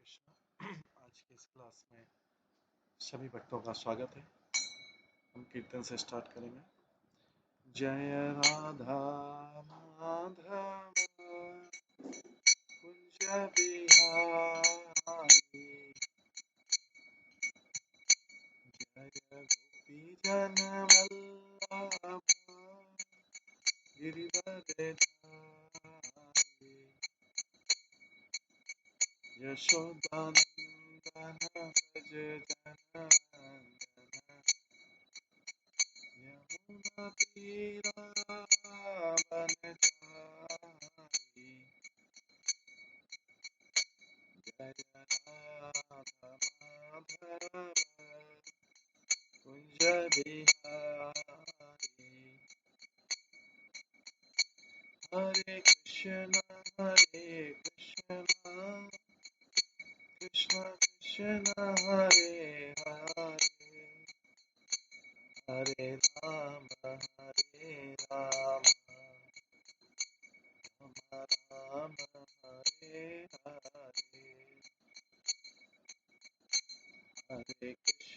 कृष्णा। आज की इस क्लास में सभी भक्तों का स्वागत है। हम कीर्तन से स्टार्ट करेंगे। जय राधा माधव कुंज बिहारी, जय गोपी जन वल्लभ गिरिवर धारी, यशोदानंदन व्रज जननंदन, यमुना तीरावनचारी, जय राधा माधव कुंज बिहारी। हरे कृष्ण कृष्ण कृष्ण हरे हरे, हरे राम राम राम हरे हरे। हरे कृष्ण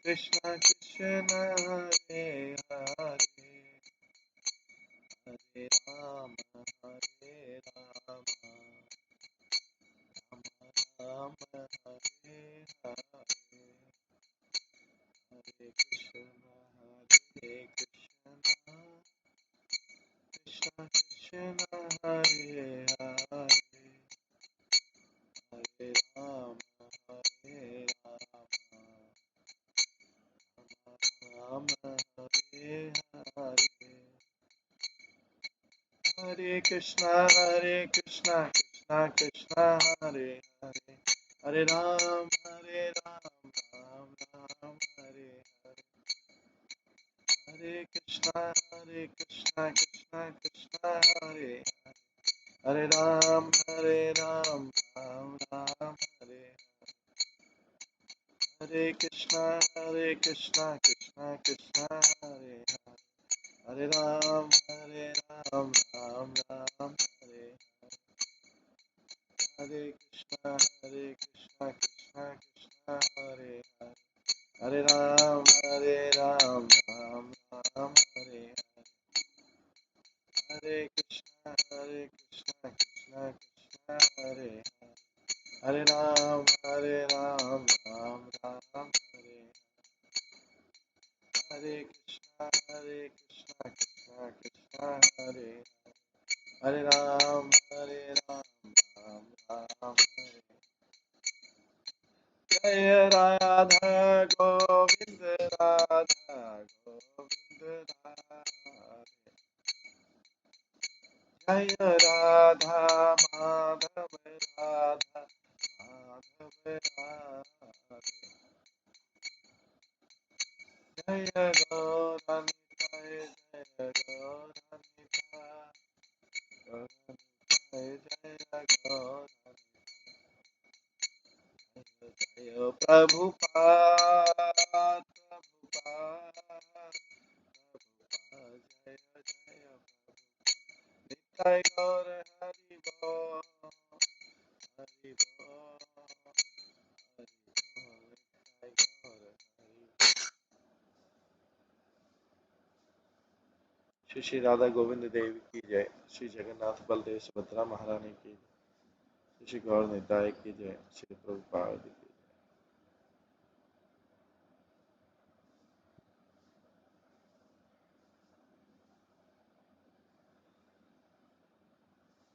कृष्ण कृष्ण हरे हरे, हरे राम राम राम हरे हरे। हरे कृष्ण कृष्ण कृष्ण हरे हरे, हरे राम राम हरे हरे। हरे कृष्णा कृष्ण कृष्ण हरे हरे, हरे राम राम राम हरे हरे। हरे कृष्णा कृष्ण कृष्ण हरे हरे, हरे राम राम राम हरे हरे। हरे कृष्णा कृष्ण कृष्ण हरे हरे, हरे राम राम राम हरे हरे। हरे कृष्णा कृष्ण कृष्ण हरे हरे, हरे राम राम राम हरे हरे। हरे कृष्णा कृष्ण कृष्ण हरे हरे, हरे राम राम राम हरे हरे। हरे कृष्णा कृष्ण कृष्ण हरे हरे, हरे राम राम हरे। जय राधा गोविंद राधा गोविंद राधे, जय राधा माधव राधा माधव राधे, जय गौरनिताय जय गौरनिताय, गौरनिताय जय गौरनिताय, जय प्रभुपाद प्रभुपाद प्रभुपाद, जय जय निताय गौर हरि बोल हरि बोल हरि बोल, निताय गौर हरि। श्री श्री राधा गोविंद देव की जय, श्री जगन्नाथ बलदेव सुभद्रा महारानी की जय, श्री श्री गौर निताय की जय, श्री प्रभुपाद की जय।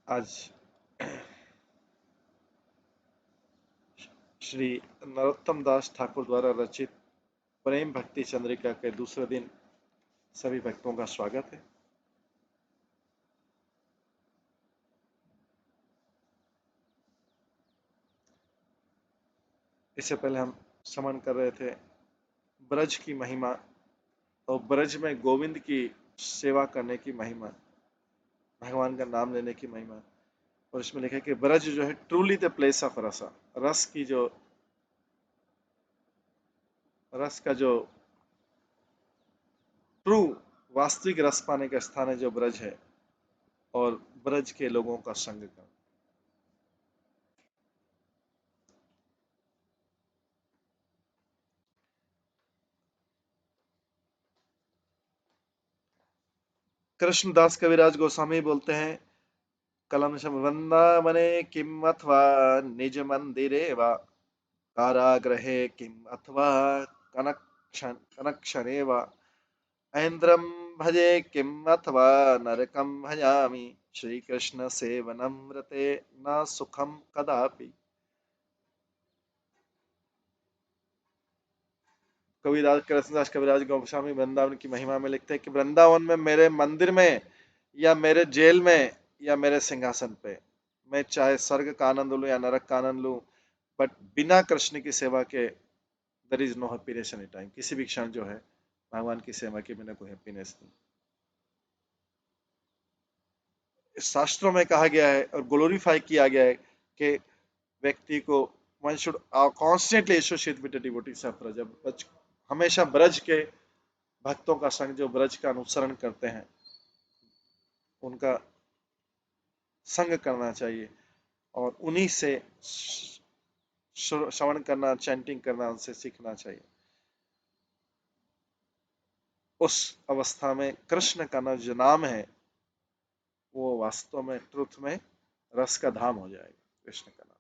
आज श्री नरोत्तम दास ठाकुर द्वारा रचित प्रेम भक्ति चंद्रिका के दूसरे दिन सभी भक्तों का स्वागत है। इससे पहले हम समन कर रहे थे ब्रज की महिमा और ब्रज में गोविंद की सेवा करने की महिमा, भगवान का नाम लेने की महिमा। और इसमें लिखा है कि ब्रज जो है ट्रूली द प्लेस ऑफ रसा, रस की जो रस का जो ट्रू वास्तविक रस पाने का स्थान है जो ब्रज है। और ब्रज के लोगों का संग करना। कृष्णदास कविराज गोस्वामी बोलते हैं, कलम वृंदावने किम अथवा निज मंदिरे वा कारागृहे किम अथवा कनक्षणे वा ऐन्द्रं भजे किम अथवा नरकं भजामि श्री कृष्ण सेवनमृते न सुखम कदापि। कविराज कृष्णदास कविराज गोस्वामी वृंदावन की महिमा में लिखते हैं कि वृंदावन में, मेरे मंदिर में, या मेरे जेल में, या मेरे सिंहासन पे, मैं चाहे स्वर्ग का आनंद लूं या नरक का आनंद लूं, बट बिना कृष्ण की सेवा के there is no happiness any time. किसी भी क्षण जो है भगवान की सेवा के बिना कोई हैप्पीनेस नहीं। शास्त्रों में कहा गया है और ग्लोरीफाई किया गया है कि व्यक्ति को one should constantly associate with the devotees of Braj. हमेशा ब्रज के भक्तों का संग, जो ब्रज का अनुसरण करते हैं, उनका संग करना चाहिए और उन्हीं से श्रवण करना, चैंटिंग करना, उनसे सीखना चाहिए। उस अवस्था में कृष्ण का जो नाम है वो वास्तव में, ट्रुथ में रस का धाम हो जाएगा। कृष्ण का नाम,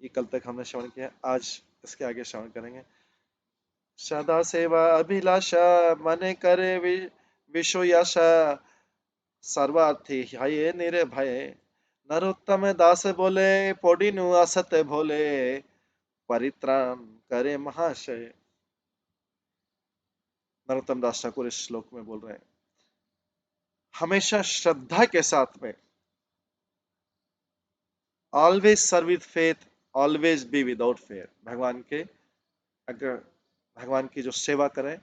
ये कल तक हमने श्रवण किया, आज इसके आगे श्रवण करेंगे। सदा सेवा अभिलाषा मन करे विश्व यशा सर्वार्थी हये निर्भय नरोत्तम दास बोले पोडिनु असत भोले परित्राण करे महाशय। नरोत्तम दास ठाकुर इस श्लोक में बोल रहे हैं, हमेशा श्रद्धा के साथ में, always serve with faith, always be without fear. भगवान के, अगर भगवान की जो सेवा करें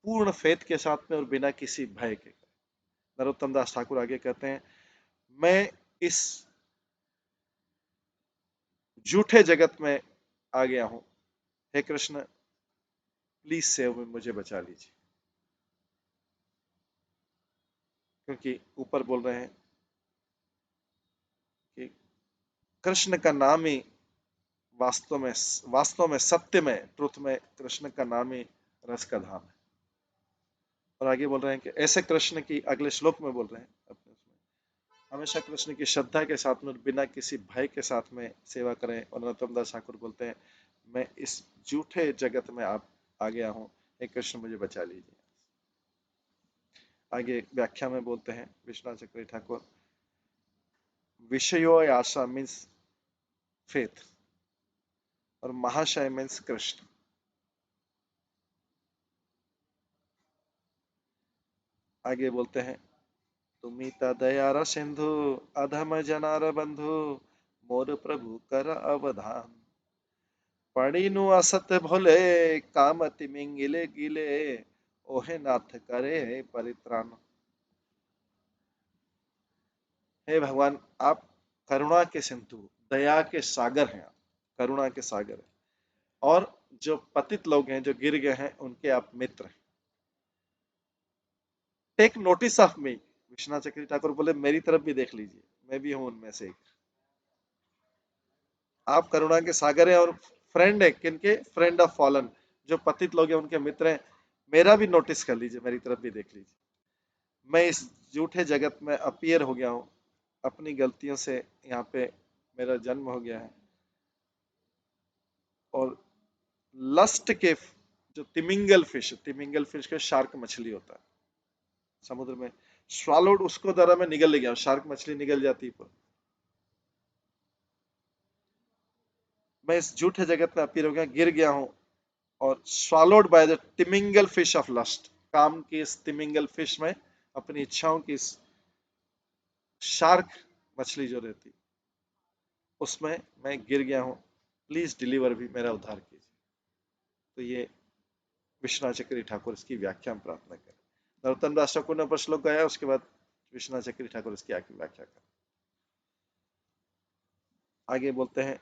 पूर्ण फेथ के साथ में और बिना किसी भय के। नरोत्तम दास ठाकुर आगे कहते हैं, मैं इस झूठे जगत में आ गया हूं, हे कृष्ण प्लीज सेव में, मुझे बचा लीजिए। क्योंकि ऊपर बोल रहे हैं कि कृष्ण का नाम ही वास्तव में सत्य में, ट्रुथ में कृष्ण का नाम ही रस का धाम है। और आगे बोल रहे हैं कि ऐसे कृष्ण की, अगले श्लोक में बोल रहे हैं अपने उसमें, हमेशा कृष्ण की श्रद्धा के साथ में बिना किसी भय के साथ में सेवा करें। और नरोत्तम दास ठाकुर बोलते हैं, मैं इस झूठे जगत में आप आ गया हूं, हे कृष्ण मुझे बचा लीजिए। आगे व्याख्या में बोलते हैं विश्वनाथ चक्रवर्ती ठाकुर, विषयो आशा मीन्स फेथ और महाशय मीन्स कृष्ण। आगे बोलते हैं, तुमिता दयारा सिंधु अधम जनार बंधु मोर प्रभु कर अवधान पड़ीनु असत भोले कामति मिंगिले गिले ओहे नाथ करे परित्राण। हे भगवान, आप करुणा के सिंधु, दया के सागर हैं, आप करुणा के सागर हैं। और जो पतित लोग हैं, जो गिर गए हैं, उनके आप मित्र हैं। Take notice of me. Vishwanath Chakravarti Thakur बोले, मेरी तरफ भी देख लीजिए, मैं भी हूं उनमें से एक। आप करुणा के सागर हैं और फ्रेंड है किनके? फ्रेंड ऑफ फॉलन, जो पतित लोग हैं उनके मित्र हैं। मेरा भी नोटिस कर लीजिए, मेरी तरफ भी देख लीजिए। मैं इस झूठे जगत में अपीयर हो गया हूं, अपनी गलतियों से यहाँ पे मेरा जन्म हो गया है। और लस्ट के जो तिमिंगल फिश के शार्क मछली होता है समुद्र में, स्वालोड उसको द्वारा मैं निगल ले गया, शार्क मछली निगल जाती है। मैं इस झूठे जगत में अपीर हो गया, गिर गया हूं, और swallowed by the तिमिंगल फिश ऑफ लस्ट, काम की इस तिमिंगल फिश में, अपनी इच्छाओं की इस शार्क मछली जो रहती, उसमें मैं गिर गया हूं, प्लीज डिलीवर भी, मेरा उद्धार कीजिए। तो ये विश्वनाथ चक्रवर्ती ठाकुर इसकी व्याख्या में प्रार्थना करें। नरोत्तम दास ठाकुर ने ऊपर श्लोक गाया, उसके बाद विश्वनाथ चक्रवर्ती ठाकुर इसकी आगे व्याख्या करें। आगे बोलते हैं,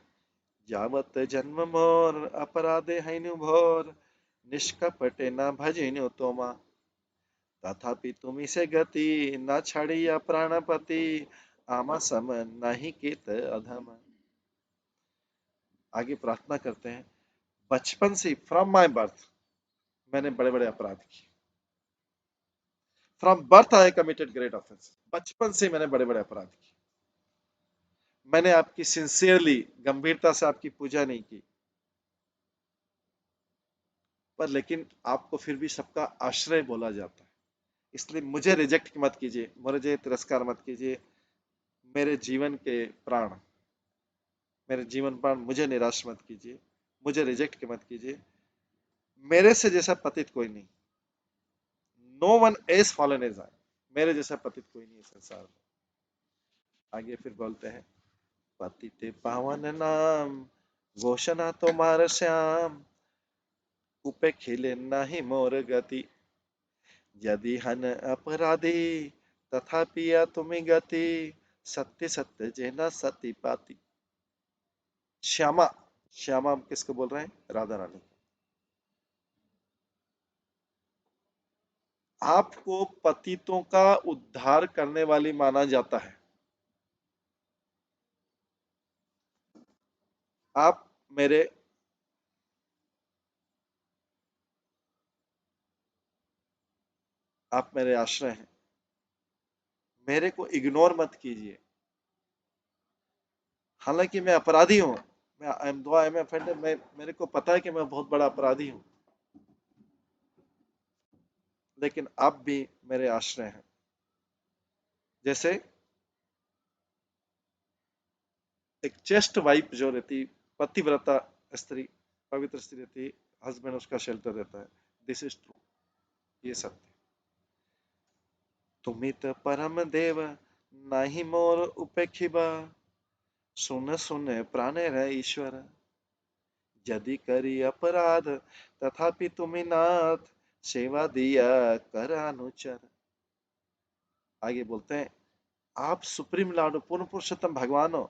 जावत जन्म मोर अपराधे हैनु भोर निष्कपटे न भजिनु तोमा तथापि तुम्ही से गति न छड़िया प्राणपति आमा सम नहीं कित अधम। आगे प्रार्थना करते हैं, बचपन से फ्रॉम माय बर्थ मैंने बड़े बड़े अपराध किए। From birth I committed great offence. बचपन से मैंने बड़े बड़े अपराध किए। मैंने आपकी सिंसियरली गंभीरता से आपकी पूजा नहीं की, पर लेकिन आपको फिर भी सबका आश्रय बोला जाता है। इसलिए मुझे रिजेक्ट मत कीजिए, मुझे तिरस्कार मत कीजिए। मेरे जीवन के प्राण, मेरे जीवन प्राण मुझे निराश मत कीजिए, मुझे रिजेक्ट मत कीजिए। मेरे से जैसा पतित कोई नहीं। No one as fallen as I. मेरे जैसा पतित कोई नहीं है संसार में। आगे फिर बोलते हैं, पतित पावन नाम घोषणा तुम्हार श्याम उपेक्षिले नहीं मोर गति यदि हन अपराधी तथापि या तुम्हें गति सत्य सत्य जेना सती पाती। श्यामा, श्यामा हम किसको बोल रहे हैं? राधा रानी। आपको पतितों का उद्धार करने वाली माना जाता है। आप मेरे आप मेरे आश्रय हैं। मेरे को इग्नोर मत कीजिए। हालांकि मैं अपराधी हूं, मैं आई एम दो आई एम ऑफेंडेड, मैं मेरे को पता है कि मैं बहुत बड़ा अपराधी हूं, लेकिन आप भी मेरे आश्रय हैं। जैसे एक चेस्ट वाइफ जो रहती, पतिव्रता स्त्री, पवित्र स्त्री रहती, हस्बैंड उसका शेल्टर देता है। दिस इज ट्रू, ये सत्य। तुमित परम देव नाही मोर उपेक्षिबा सुन सुन प्राणे रह ईश्वर यदि करी अपराध तथापि तुम्हें नाथ सेवा दिया कर अनुचर। आगे बोलते हैं, आप सुप्रीम लॉर्ड हो, पूर्ण पुरुषोत्तम भगवान हो।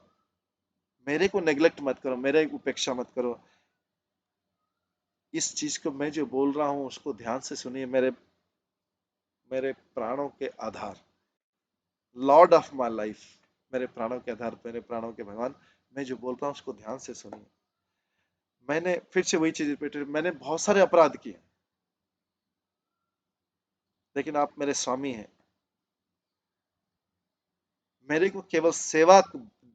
मेरे को नेग्लेक्ट मत करो, मेरे उपेक्षा मत करो। इस चीज को मैं जो बोल रहा हूं उसको ध्यान से सुनिए। मेरे मेरे प्राणों के आधार, लॉर्ड ऑफ माई लाइफ, मेरे प्राणों के आधार, मेरे प्राणों के भगवान, मैं जो बोल रहा हूं उसको ध्यान से सुनिए। मैंने फिर से वही चीज रिपीट, मैंने बहुत सारे अपराध किए, लेकिन आप मेरे स्वामी हैं। मेरे को केवल सेवा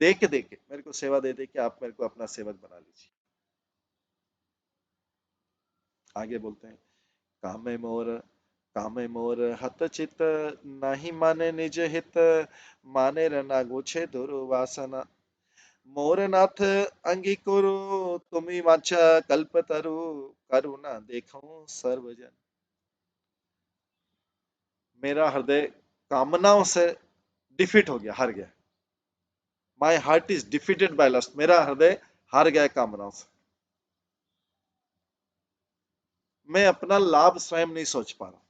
दे के मेरे को सेवा दे दे के आप मेरे को अपना सेवक बना लीजिए। आगे बोलते हैं, कामे मोर कामे मोर हत चित नाही माने निज हित माने रना गोछे दुर्वासना मोर नाथ अंगीकुरु तुम्ही वाचा कल्पतरु करुणा देखो सर्वजन। मेरा हृदय कामनाओं से डिफीट हो गया, हार गया। My heart is defeated by lust. मेरा हृदय हार गया कामनाओं से। मैं अपना लाभ स्वयं नहीं सोच पा रहा।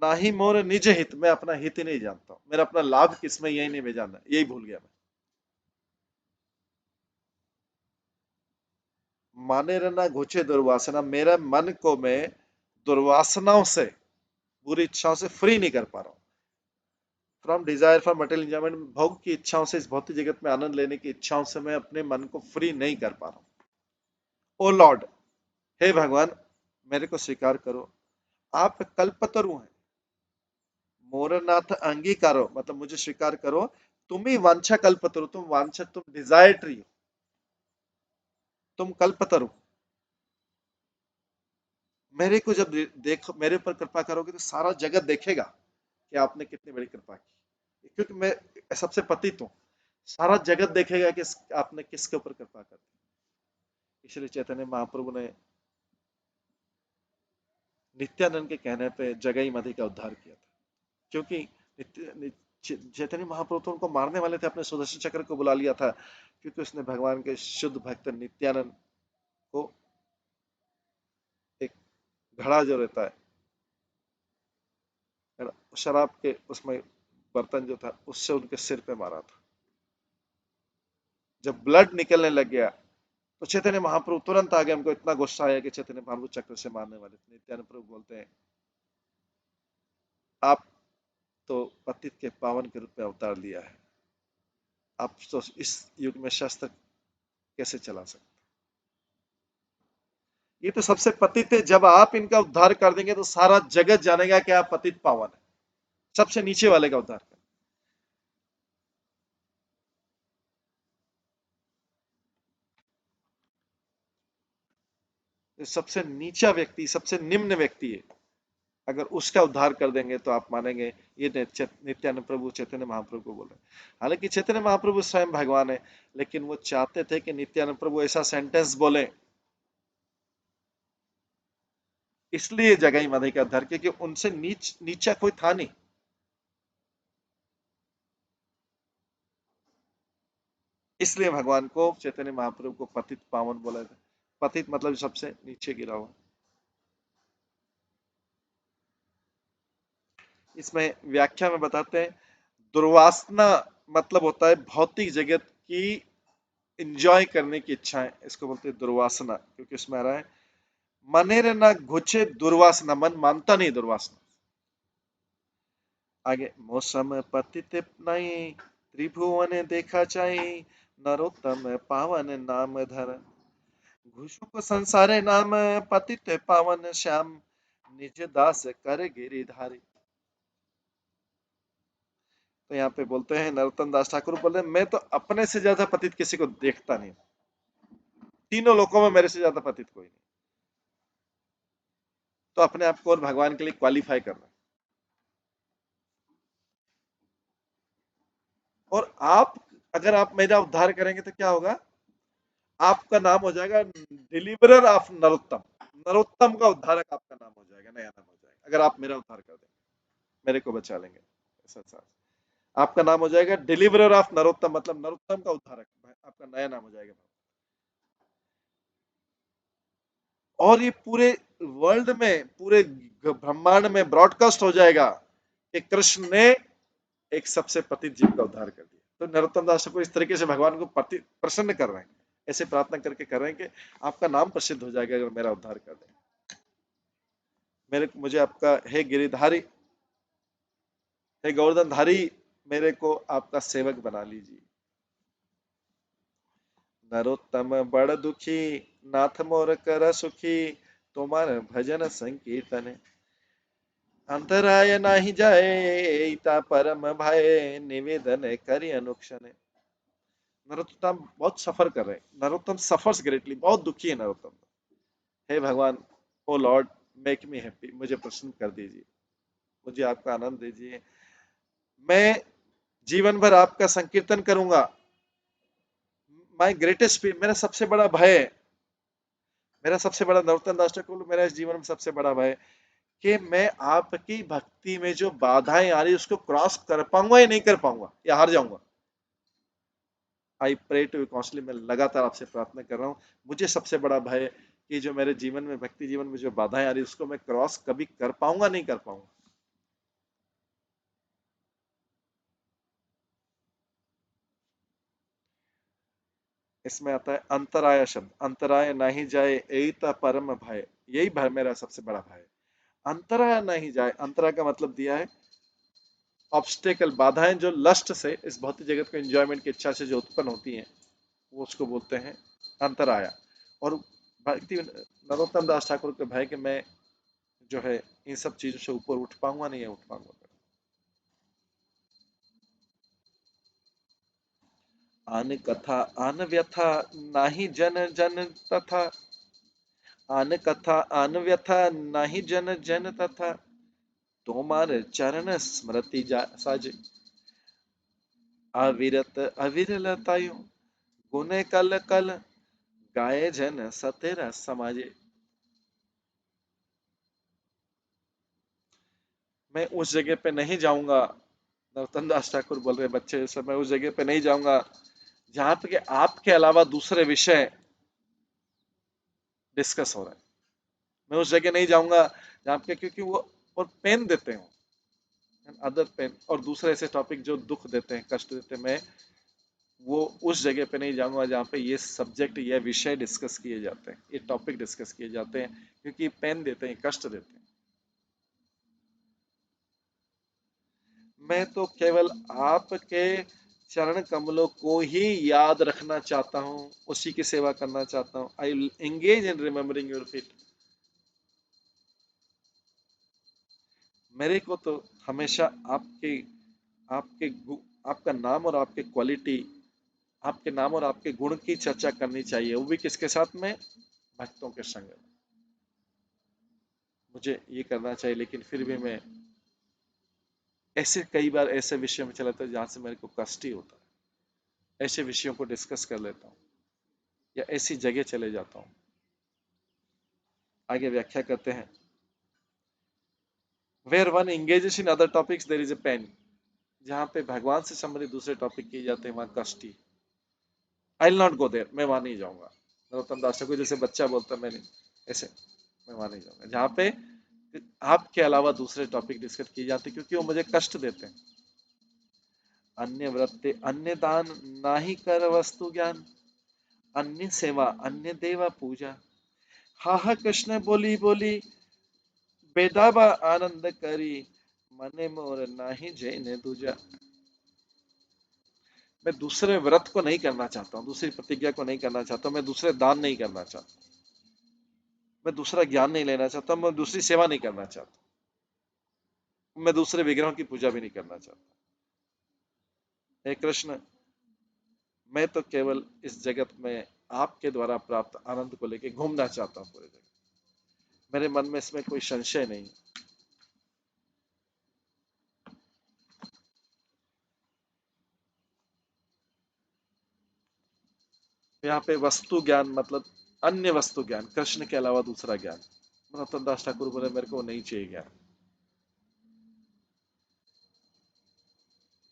ना ही मोर निज हित, मैं अपना हित ही नहीं जानता हूं। मेरा अपना लाभ किसमें यही नहीं मैं जानना, यही भूल गया मैं। माने रहना घुचे दुर्वासना, मेरा मन को मैं दुर्वासनाओं से, बुरी इच्छाओं से फ्री नहीं कर पा रहा हूं। From desire for material enjoyment, भोग की इच्छाओं से, इस भौतिक जगत में आनंद लेने की इच्छाओं से मैं अपने मन को फ्री नहीं कर पा रहा हूं। ओ लॉर्ड, हे भगवान, मेरे को स्वीकार करो। आप कल्पतरु हैं। मोरनाथ अंगीकारो मतलब मुझे स्वीकार करो। तुम ही वांछा कल्पतरु, तुम वांछा, तुम डिजायरट्री हो, तुम कल्पतरु। मेरे को जब देखो, मेरे पर कृपा करोगे तो सारा जगत देखेगा कि आपने कितनी बड़ी कृपा की, क्योंकि मैं सबसे पतित हूँ। सारा जगत देखेगा कि आपने किसके ऊपर कृपा कर दी। इसलिए चैतन्य महाप्रभु ने नित्यानंद के कहने पे जगई मधि का उद्धार किया था। क्योंकि चैतन्य महाप्रभु तो उनको मारने वाले थे, अपने सुदर्शन चक्र को बुला लिया था, क्योंकि उसने भगवान के शुद्ध भक्त नित्यानंद को एक घड़ा जो रहता है ना, शराब के उसमें बर्तन जो था उससे उनके सिर पे मारा था। जब ब्लड निकलने लग गया तो चैतन्य महाप्रभु तुरंत आ गए। हमको इतना गुस्सा आया कि चैतन्य महाप्रभु चक्र से मारने वाले थे। नित्यानंद प्रभु बोलते हैं, आप तो पतित के पावन के रूप में अवतार लिया है, आप तो इस युग में शस्त्र कैसे चला सकते? ये तो सबसे पतित है, जब आप इनका उद्धार कर देंगे तो सारा जगत जानेगा कि आप पतित पावन है। सबसे नीचे वाले का उद्धार कर, सबसे नीचा व्यक्ति, सबसे निम्न व्यक्ति है, अगर उसका उद्धार कर देंगे तो आप मानेंगे ये नित्यानंद प्रभु चैतन्य महाप्रभु को बोले। हालांकि चैतन्य महाप्रभु स्वयं भगवान है, लेकिन वो चाहते थे कि नित्यानंद प्रभु ऐसा सेंटेंस बोले, इसलिए जगह मधे का उद्धार, क्योंकि उनसे नीचा कोई था नहीं। इसलिए भगवान को, चैतन्य महाप्रभु को पतित पावन बोला था। पतित मतलब सबसे नीचे गिरा हुआ। इसमें व्याख्या में बताते हैं, दुर्वासना मतलब होता है भौतिक जगत की इंजॉय करने की इच्छाएं, इसको बोलते हैं दुर्वासना, क्योंकि इसमें आ रहा है मनेर ना घुचे दुर्वासना, मन मानता नहीं दुर्वासना। आगे, मौसम पतित नहीं त्रिभुवन देखा चाहे, नरोत्तम पावन नाम धर, घुसुक संसारे नाम, पतित पावन श्याम, निज दास कर गिरिधारी। तो यहाँ पे बोलते हैं नरोत्तम दास ठाकुर बोले, मैं तो अपने से ज्यादा पतित किसी को देखता नहीं, तीनों लोकों में मेरे से ज्यादा पतित कोई नहीं। तो अपने आप को और भगवान के लिए क्वालिफाई करना। और आप, अगर आप मेरा उद्धार करेंगे तो क्या होगा, आपका नाम हो जाएगा डिलीवरर ऑफ नरोत्तम। नरोत्तम का उद्धारक आपका नाम हो जाएगा, नया नाम हो जाएगा, अगर आप मेरा उद्धार कर देंगे, मेरे को बचा लेंगे। ऐसा ऐसा आपका नाम हो जाएगा डिलीवरर ऑफ नरोत्तम, मतलब नरोत्तम का उद्धारक, आपका नया नाम हो जाएगा। और ये पूरे वर्ल्ड में, पूरे ब्रह्मांड में ब्रॉडकास्ट हो जाएगा कि कृष्ण ने एक सबसे पतित जीव का उद्धार कर दिया। तो नरोत्तम दास को इस तरीके से भगवान को प्रसन्न कर रहे हैं, ऐसे प्रार्थना करके कर रहे हैं कि आपका नाम प्रसिद्ध हो जाएगा अगर मेरा उद्धार कर दें। मेरे मुझे आपका, हे गिरिधारी, हे गोवर्धन धारी, मेरे को आपका सेवक बना लीजिए। नरोत्तम बड़ दुखी, नाथ मोर कर सुखी, तुम्हार भजन संकीर्तन, अंतराय नाही जाए ईता परम भय, निवेदन करि अनुक्षण। नरोत्तम बहुत सफर कर रहे हैं, नरोत्तम सफर्स ग्रेटली, बहुत दुखी है नरोत्तम। हे भगवान, ओ लॉर्ड, मेक मी हैप्पी, मुझे प्रसन्न कर दीजिए, मुझे आपका आनंद दीजिए, मैं जीवन भर आपका संकीर्तन करूंगा। माय ग्रेटेस्ट फीर, मेरा सबसे बड़ा भय है, मेरा सबसे बड़ा, नरोत्तम दास ठाकुर, मेरा इस जीवन में सबसे बड़ा भय कि मैं आपकी भक्ति में जो बाधाएं आ रही उसको क्रॉस कर पाऊंगा या नहीं कर पाऊंगा, या हार जाऊंगा। आई प्रे टू कॉन्स्टली, मैं लगातार आपसे प्रार्थना कर रहा हूँ, मुझे सबसे बड़ा भय है कि जो मेरे जीवन में, भक्ति जीवन में जो बाधाएं आ रही उसको मैं क्रॉस कभी कर पाऊंगा नहीं कर पाऊंगा। इसमें आता है अंतराय शब्द, अंतराय नहीं जाए यही तो परम भय, यही भय मेरा सबसे बड़ा भय। अंतराय नहीं जाए, अंतराय का मतलब दिया है ऑब्स्टेकल, बाधाएं जो लस्ट से, इस भौतिक जगत को एंजॉयमेंट की इच्छा से जो उत्पन्न होती हैं, वो उसको बोलते हैं अंतराया। और भक्ति नरोत्तम दास ठाकुर के भय कि मैं जो है इन सब चीजों से ऊपर उठ पाऊंगा नहीं, है उठ पाऊंगा। आन कथा आन व्यथा, नाही जन जन तथा, आन कथा आन व्यथा, नाही जन जन तथा, तोमार चरण स्मृति साज, अविरत अविरलतायु, गुने कल कल, गाये जन सतेरा समाजे। मैं उस जगह पे नहीं जाऊंगा, नरोत्तम दास ठाकुर बोल रहे बच्चे से, मैं उस जगह पे नहीं जाऊंगा जहां पे कि आपके अलावा दूसरे विषय डिस्कस हो रहे हैं। मैं उस जगह नहीं जाऊंगा जहां पे, क्योंकि वो और पेन देते हैं, अदर पेन, और दूसरे ऐसे टॉपिक जो दुख देते हैं, कष्ट देते हैं, मैं वो उस जगह पे नहीं जाऊंगा जहाँ पे ये सब्जेक्ट, ये विषय डिस्कस किए जाते हैं, ये टॉपिक डिस्कस किए जाते हैं, क्योंकि पेन देते हैं, कष्ट देते हैं। मैं तो केवल आपके चरण कमलों को ही याद रखना चाहता हूँ, उसी की सेवा करना चाहता हूँ। I will engage in remembering your feet. मेरे को तो हमेशा आपके आपके आपका नाम और आपके क्वालिटी, आपके नाम और आपके गुण की चर्चा करनी चाहिए, वो भी किसके साथ में? भक्तों के संग में। मुझे ये करना चाहिए, लेकिन फिर भी मैं ऐसे कई बार ऐसे विषय में चला जाता हूं जहां से मेरे को कष्ट ही होता है, ऐसे विषयों को डिस्कस कर लेता हूँ या ऐसी जगह चले जाता हूँ। आगे व्याख्या करते हैं, where one engages in other topics there is a pain. जहां पे भगवान से संबंधित दूसरे टॉपिक किए जाते हैं वहां कष्ट ही। I will not go there, मैं वहां नहीं जाऊंगा। नरोत्तम दास ठाकुर जैसे बच्चा बोलता है, मैंने ऐसे, मैं वहां नहीं जाऊंगा जहां पे आपके अलावा दूसरे टॉपिक डिस्कस किए जाते हैं, क्योंकि वो मुझे कष्ट देते हैं। अन्य वृत्ति अन्य दान, नाही कर वस्तु ज्ञान, अन्य सेवा अन्य देवा पूजा। हा हा कृष्ण बोली बोली, बेदाबा आनंद करी, मने मोर नाही जैन दूजा। मैं दूसरे व्रत को नहीं करना चाहता हूँ, दूसरी प्रतिज्ञा को नहीं करना चाहता हूँ, मैं दूसरे दान नहीं करना चाहता, मैं दूसरा ज्ञान नहीं लेना चाहता, मैं दूसरी सेवा नहीं करना चाहता, मैं दूसरे विग्रहों की पूजा भी नहीं करना चाहता। हे कृष्ण, मैं तो केवल इस जगत में आपके द्वारा प्राप्त आनंद को लेकर घूमना चाहता हूँ पूरे जगत। मेरे मन में इसमें कोई संशय नहीं। यहाँ पे वस्तु ज्ञान मतलब अन्य वस्तु ज्ञान, कृष्ण के अलावा दूसरा ज्ञान। नरोत्तम दास ठाकुर बोले मेरे को नहीं चाहिए ज्ञान,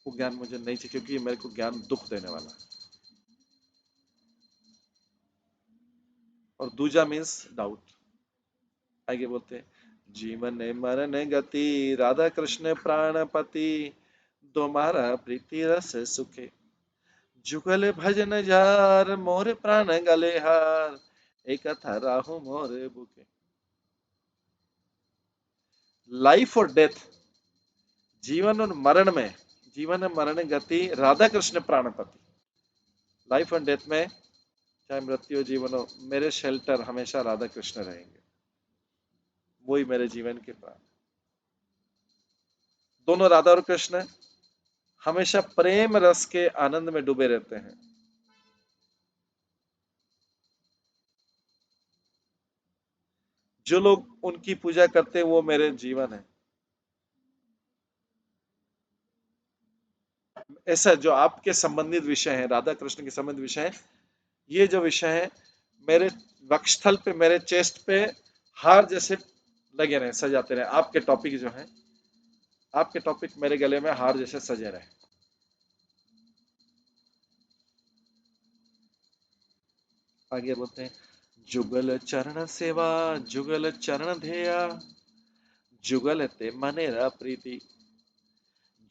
वो ज्ञान मुझे नहीं चाहिए, क्योंकि मेरे को ज्ञान दुख देने वाला है। और दूजा मीन्स डाउट। आगे बोलते हैं, जीवन मरण गति, राधा कृष्ण प्राणपति, तुम्हारा प्रीति रस सुखे, जुगल भजन जार, मोर प्राण गले हार, एक था राहु मोर बुके। लाइफ और डेथ, जीवन और मरण में, जीवन मरण गति राधा कृष्ण प्राणपति। लाइफ एंड डेथ में, चाहे मृत्यु जीवन हो, मेरे शेल्टर हमेशा राधा कृष्ण रहेंगे, वही मेरे जीवन के प्राण। दोनों राधा और कृष्ण हमेशा प्रेम रस के आनंद में डूबे रहते हैं। जो लोग उनकी पूजा करते हैं वो मेरे जीवन है। ऐसा जो आपके संबंधित विषय है, राधा कृष्ण के संबंधित विषय है, ये जो विषय है मेरे वक्षस्थल पे, मेरे चेस्ट पे हार जैसे लगे रहे, सजाते रहे। आपके टॉपिक जो है, आपके टॉपिक मेरे गले में हार जैसे सजे रहे। आगे बोलते हैं, जुगल चरण सेवा, जुगल चरण ध्येया, जुगल ते मनेरा प्रीति,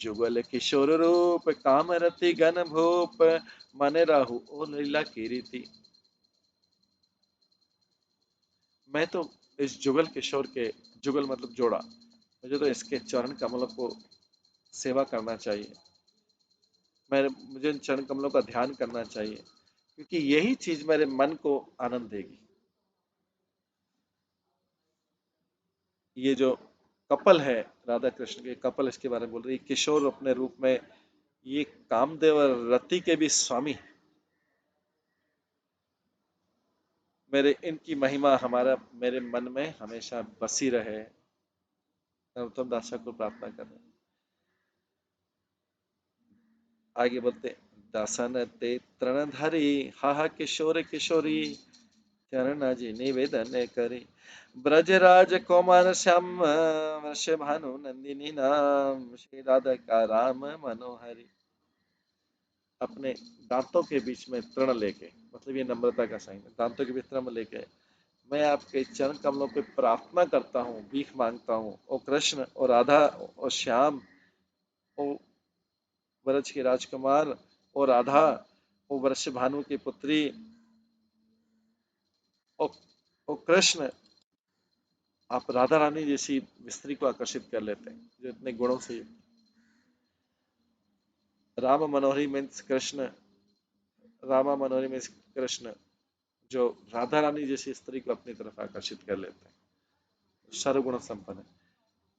जुगल किशोर रूप, काम रति गण भूप, मन राहु ओ लीला की रीति। मैं तो इस जुगल किशोर के, जुगल मतलब जोड़ा, मुझे तो इसके चरण कमलों को सेवा करना चाहिए। मैं मुझे इन चरण कमलों का ध्यान करना चाहिए, क्योंकि यही चीज मेरे मन को आनंद देगी। ये जो कपल है, राधा कृष्ण के कपल, इसके बारे में बोल रही, किशोर अपने रूप में, ये कामदेव और रति के भी स्वामी हैं। मेरे इनकी महिमा हमारा मेरे मन में हमेशा बसी रहे। उत्तम दासा को प्रार्थना कर रहे हैं। आगे बोलते, दासन ते तृणधारी, हा हा किशोर किशोरी, चरण जी निवेदन करी, ब्रजराज कुमार श्याम, वृष भानु नंदिनी नाम, श्री राधा का राम मनोहरी। अपने दांतों के बीच में तृण लेके, मतलब ये नम्रता का साइन है, दांतों के बीच तृण लेके मैं आपके चरण कमलों पे प्रार्थना करता हूँ, भीख मांगता हूँ। ओ कृष्ण, ओ राधा, ओ श्याम, ओ ब्रज के राजकुमार, ओ राधा, ओ वृष भानु की पुत्री, ओ, ओ कृष्ण, आप राधा रानी जैसी स्त्री को आकर्षित कर लेते हैं, जो इतने गुणों से युक्त। राम मनोहरी मीन्स कृष्ण, रामा मनोहरी मीन्स कृष्ण, जो राधा रानी जैसी स्त्री को अपनी तरफ आकर्षित कर लेते हैं, सर्वगुण संपन्न है।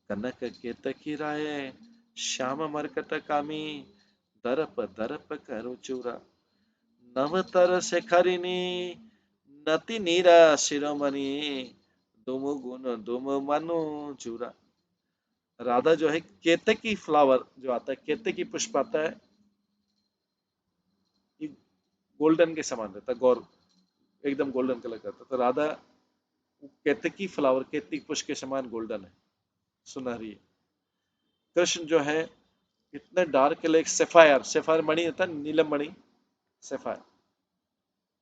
कनक केतकी राय श्याम मरकट कामी, दरप दरप करो चूरा, नवतर शेखरिणी नति नीरा शिरोमणि, दुम गुण दुम मनु चूरा। राधा जो है केतकी फ्लावर जो आता है, केतकी पुष्प आता है, ये गोल्डन के समान रहता है, गौर एकदम गोल्डन कलर का, तो राधा केतकी फ्लावर, केतकी पुष्प के समान गोल्डन है, सुनहरी है। कृष्ण जो है इतने डार्क कलर, सेफायर, सेफायर मणि होता है, नीलम मणि, सेफायर।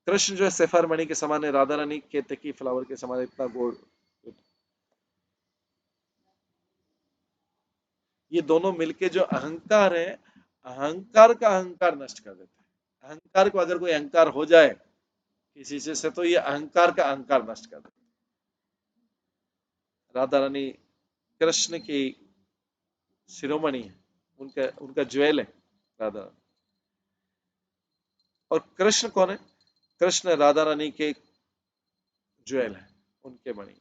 कृष्ण जो है सेफायर मणि के समान है, राधा रानी केतकी फ्लावर के समान इतना गोल्ड। ये दोनों मिलके जो अहंकार है, अहंकार का अहंकार नष्ट कर देते हैं। अहंकार को अगर कोई अहंकार हो जाए किसी चीज से, तो ये अहंकार का अहंकार नष्ट कर देते हैं। राधा रानी कृष्ण की शिरोमणि है, उनका उनका ज्वेल है राधा। और कृष्ण कौन है? कृष्ण राधा रानी के ज्वेल है, उनके मणि।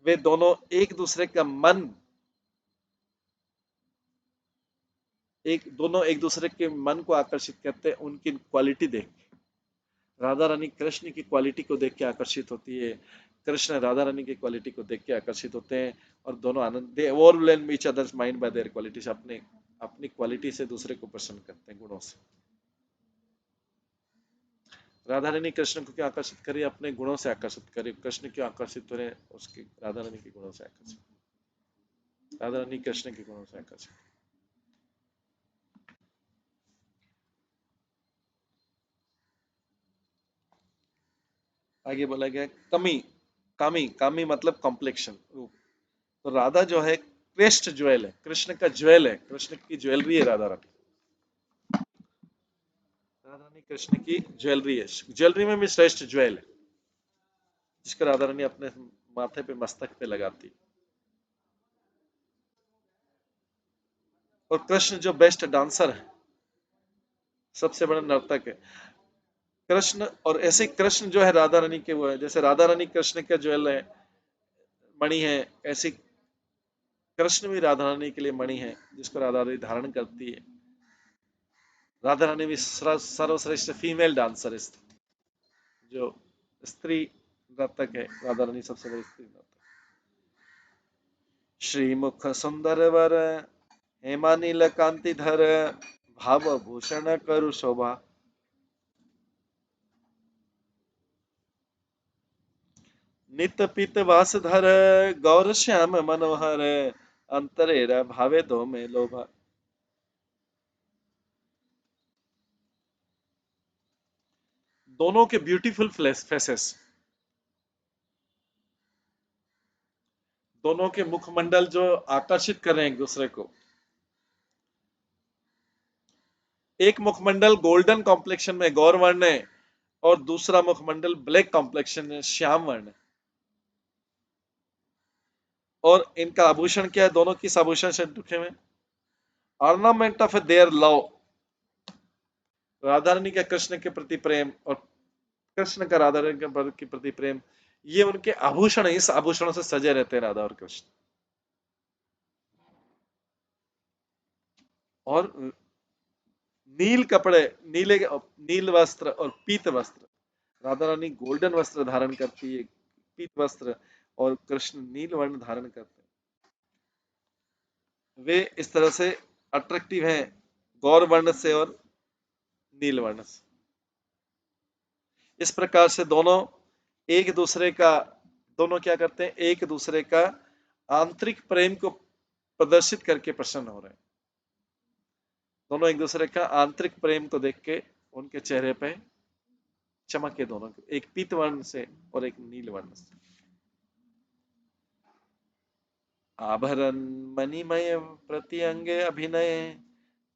वे दोनों एक दूसरे का मन, दोनों एक दूसरे के मन को आकर्षित करते हैं उनकी क्वालिटी देख के। राधा रानी कृष्ण की क्वालिटी को देख के आकर्षित होती है, कृष्ण राधा रानी की क्वालिटी को देख के आकर्षित होते हैं, और दोनों आनंद, they overwhelm each others mind by their qualities, अपने अपनी क्वालिटी से दूसरे को पसंद करते हैं, गुणों से। राधा रानी कृष्ण को क्यों आकर्षित करिए? अपने गुणों से आकर्षित करिए। कृष्ण क्यों आकर्षित हो रहे हैं? उसकी राधा रानी के गुणों से आकर्षित, राधा रानी कृष्ण के गुणों से आकर्षित। आगे बोला गया कमी, कामी, कामी मतलब कॉम्प्लेक्शन, रूप। तो राधा जो है श्रेष्ठ ज्वेल है, कृष्ण का ज्वेल है, कृष्ण की ज्वेलरी है राधा रानी। राधा रानी कृष्ण की ज्वेलरी है, ज्वेलरी में भी श्रेष्ठ ज्वेल है, जिसको राधा रानी अपने माथे पे, मस्तक पे लगाती। और कृष्ण जो बेस्ट डांसर है, सबसे बड़ा नर्तक है कृष्ण। और ऐसे कृष्ण जो है राधा रानी के वो है, जैसे राधा रानी कृष्ण का ज्वेल है, मणि है, ऐसे कृष्ण भी राधा रानी के लिए मणि है, जिसको राधा रानी धारण करती है। राधा रानी भी सर्वश्रेष्ठ फीमेल डांसर है, जो स्त्री नर्तक है, राधा रानी सबसे बड़ी स्त्री नर्तक। श्रीमुख सुंदर वर हेमा नील कांति धर, भाव भूषण करु शोभा, नित पित वास धर, गौर श्याम मनोहर, अंतरेरा भावे दो में लोभा। दोनों के ब्यूटीफुल फेसेस, दोनों के मुखमंडल जो आकर्षित कर रहे हैं एक दूसरे को। एक मुखमंडल गोल्डन कॉम्प्लेक्शन में गौर वर्ण है, और दूसरा मुखमंडल ब्लैक कॉम्प्लेक्शन में श्याम वर्ण है। और इनका आभूषण क्या है? दोनों किस आभूषण से ढके हुए? Ornament of their love, Radha रानी का कृष्ण के प्रति प्रेम, और कृष्ण का राधा रानी के प्रति प्रेम, ये उनके आभूषण है। इस आभूषणों से सजे रहते हैं राधा और कृष्ण। और नील कपड़े, नील वस्त्र और पीत वस्त्र, राधा रानी गोल्डन वस्त्र धारण करती है, पीत वस्त्र, और कृष्ण नील वर्ण धारण करते हैं। वे इस तरह से अट्रैक्टिव हैं, गौर वर्ण से और नील वर्ण से। इस प्रकार से दोनों एक दूसरे का, दोनों क्या करते हैं? एक दूसरे का आंतरिक प्रेम को प्रदर्शित करके प्रसन्न हो रहे हैं। दोनों एक दूसरे का आंतरिक प्रेम को देख के उनके चेहरे पे चमक है, दोनों के, एक पीत वर्ण से और एक नील वर्ण से। आभरण मणिमय प्रति अंगे अभिनय,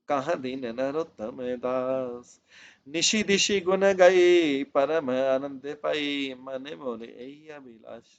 कहाँ दीन नरोत्तम दास, निशि दिशि गुण गई परम आनंद पाई, मन मोरे यही अभिलाष।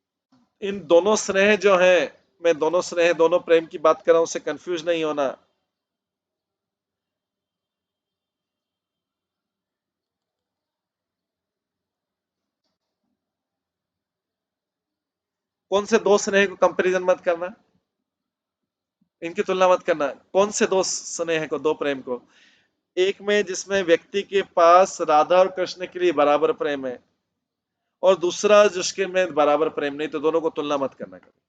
इन दोनों स्नेह जो है, मैं दोनों स्नेह दोनों प्रेम की बात कर रहा हूं, उससे कंफ्यूज नहीं होना। कौन से दो स्नेह को कंपैरिजन मत करना, इनकी तुलना मत करना। कौन से दो स्नेह को, दो प्रेम को? एक में जिसमें व्यक्ति के पास राधा और कृष्ण के लिए बराबर प्रेम है, और दूसरा जिसके में बराबर प्रेम नहीं, तो दोनों को तुलना मत करना कभी।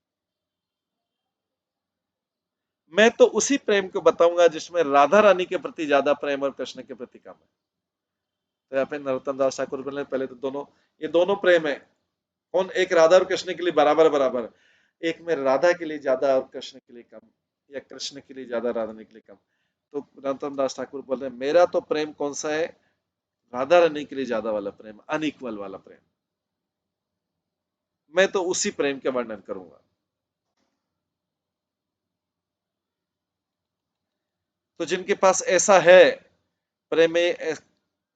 मैं तो उसी प्रेम को बताऊंगा जिसमें राधा रानी के प्रति ज्यादा प्रेम और कृष्ण के प्रति कम है। तो यहाँ पे नरोत्तम दास ठाकुर बोले पहले तो दोनों, ये दोनों प्रेम है। कौन? एक राधा और कृष्ण के लिए बराबर बराबर, एक में राधा के लिए ज्यादा और कृष्ण के लिए कम, या कृष्ण के लिए ज्यादा राधा रानी के लिए कम। तो नरोत्तम दास ठाकुर बोल रहे हैं मेरा तो प्रेम कौन सा है? राधा रानी के लिए ज्यादा वाला प्रेम, अनइक्वल वाला प्रेम। मैं तो उसी प्रेम के वर्णन करूंगा। तो जिनके पास ऐसा है प्रेम में,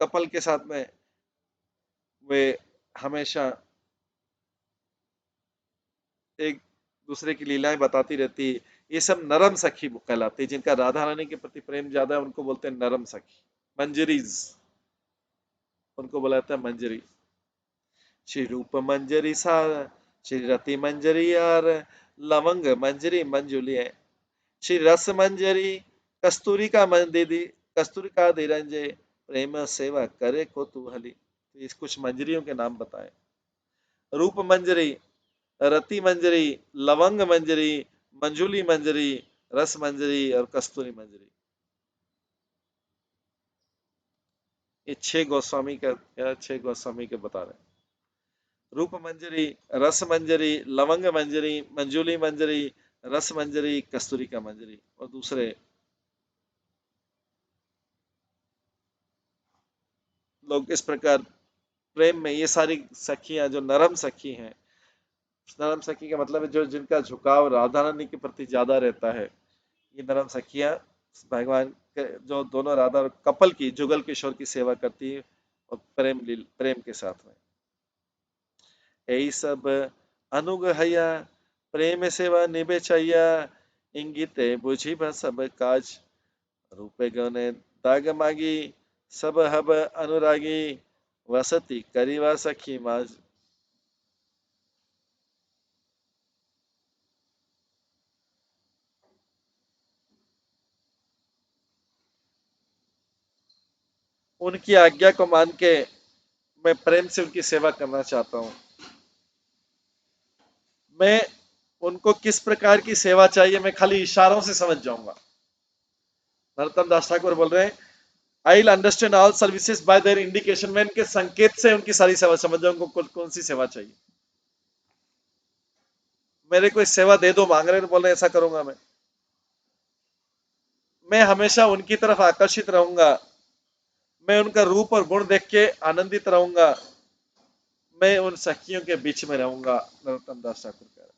कपल के साथ में, वे हमेशा एक दूसरे की लीलाएं बताती रहती है। ये सब नरम सखी कहलाते हैं। जिनका राधा रानी के प्रति प्रेम ज्यादा है उनको बोलते हैं नरम सखी, मंजरीज, उनको बोला जाता है मंजरी। श्री रूप मंजरी सार, श्री रति मंजरी यार, लवंग मंजरी मंजुली है, श्री रस मंजरी, कस्तूरी का मन दीदी, कस्तूरी का दे रंजे, प्रेम सेवा करे को तू हली। तो इस कुछ मंजरियों के नाम बताए। रूप मंजरी, रति मंजरी, लवंग मंजरी, मंजूली मंजरी, रस मंजरी और कस्तूरी मंजरी। ये छह गोस्वामी का, या छह गोस्वामी के बता रहे हैं। रूप मंजरी, रस मंजरी, लवंग मंजरी, मंजूली मंजरी, रस मंजरी, कस्तूरी का मंजरी और दूसरे लोग इस प्रकार प्रेम में। ये सारी सखियां जो नरम सखी हैं, नरम सखी का मतलब है जो जिनका झुकाव राधा रानी के प्रति ज्यादा रहता है, ये नरम सखियां भगवान के, जो दोनों राधा और कपल की, जुगल किशोर की सेवा करती है और प्रेम के साथ में। यही सब अनुग हया, प्रेम सेवा निभे छैया, इंगिते बुझी भ सब काज, रूपे गने दाग मागी, सब हब अनुरागी, वसती करीवा सखी माज। उनकी आज्ञा को मान के मैं प्रेम से उनकी सेवा करना चाहता हूँ। मैं उनको किस प्रकार की सेवा चाहिए मैं खाली इशारों से समझ जाऊंगा। नरोत्तम दास ठाकुर बोल रहे हैं I will understand all services by there indication. मैं इनके संकेत से उनकी सारी सेवा समझ जाऊंगा, कौन कौन सी सेवा चाहिए। मेरे को सेवा दे दो मांग रहे हैं, तो बोल रहे ऐसा करूंगा मैं हमेशा उनकी तरफ आकर्षित रहूंगा। मैं उनका रूप और गुण देख के आनंदित रहूंगा। मैं उन सखियों के बीच में रहूंगा। नरोत्तम दास ठाकुर कह रहे हैं।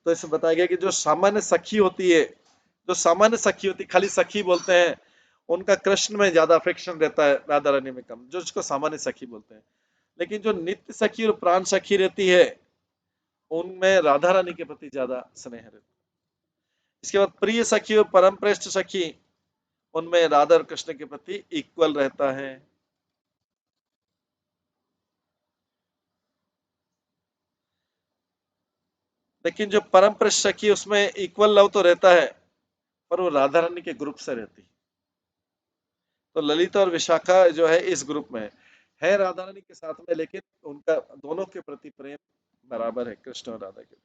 तो इसमें बताया गया कि जो सामान्य सखी होती है, जो सामान्य सखी होती, खाली सखी बोलते हैं, उनका कृष्ण में ज्यादा अफेक्शन रहता है, राधा रानी में कम, जो उसको सामान्य सखी बोलते हैं। लेकिन जो नित्य सखी और प्राण सखी रहती है, उनमें राधा रानी के प्रति ज्यादा स्नेह रहता है। इसके बाद प्रिय सखी और परम श्रेष्ठ सखी, उनमें राधा और कृष्ण के प्रति इक्वल रहता है। लेकिन जो परम श्रेष्ठ सखी, उसमें इक्वल लव तो रहता है, पर वो राधा रानी के ग्रुप से रहती है। तो ललिता और विशाखा जो है इस ग्रुप में है राधा रानी के साथ में, लेकिन उनका दोनों के प्रति प्रेम बराबर है, कृष्ण और राधा के।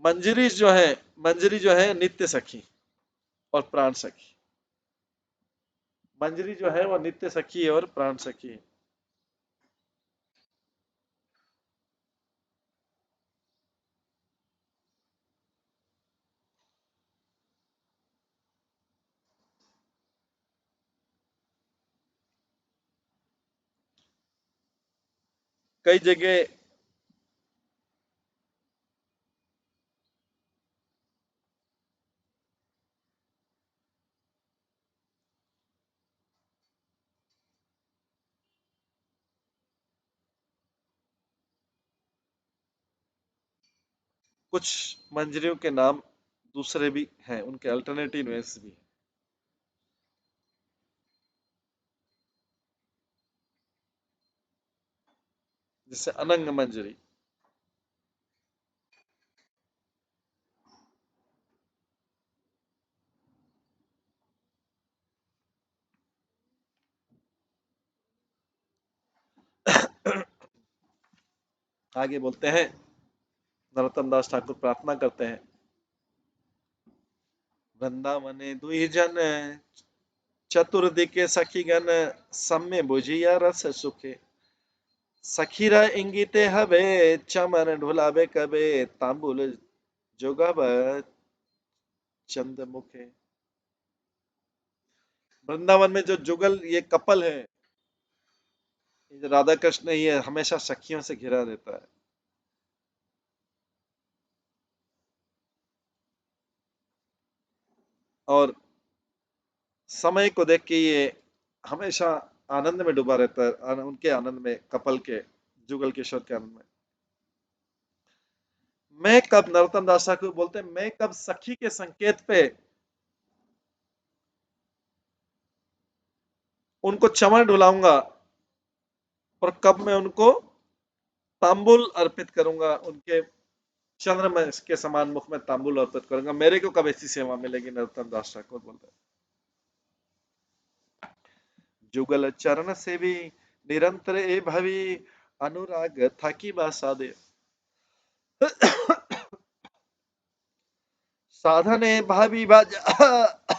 मंजरी जो है, मंजरी जो है नित्य सखी और प्राण सखी। मंजरी जो है वो नित्य सखी है और प्राण सखी है। कई जगह कुछ मंजरियों के नाम दूसरे भी हैं, उनके अल्टरनेटिव नेम्स भी हैं। जैसे अनंग मंजरी। आगे बोलते हैं, नरोत्तम दास ठाकुर प्रार्थना करते हैं, वृंदावने दुई जन चतुर्दिके सखीगण सम्य बुझिया रस सुखे, सखीरा इंगिते हबे चमन ढुलावे कबे, तांबुल जोगब चंद मुखे। वृंदावन में जो जुगल ये कपल है, ये जो राधा कृष्ण है, ये हमेशा सखियों से घिरा रहता है। और समय को देख के ये हमेशा आनंद में डूबा रहता है, उनके आनंद में, कपल के, जुगल किशोर के आनंद में। मैं कब, नरोत्तम दास ठाकुर बोलते हैं, मैं कब सखी के संकेत पे उनको चमन डुलाऊंगा, और कब मैं उनको तांबुल अर्पित करूंगा, उनके चंद्रमा के समान मुख में तांबुल अर्पित करूंगा, मेरे को कब ऐसी सेवा मिलेगी, नरोत्तम दास ठाकुर बोलते हैं। जुगल चरण से भी निरंतर ए भवी, अनुराग थाकी बासा दे, साधने भावी बाजा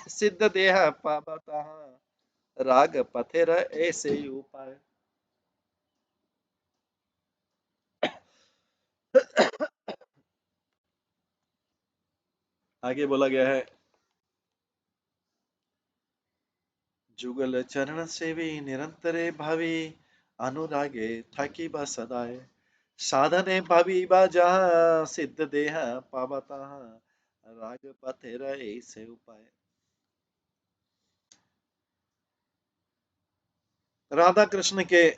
सिद्ध देह पावता, राग पथेर ऐसे ही उपाय। आगे बोला गया है, जुगल चरण सेवी निरंतरे भावी, अनुरागे थाकी बा सदाए, साधने भावी बा जहाँ सिद्ध देह पावता, राग पथेर ऐसे उपाय। राधा कृष्ण के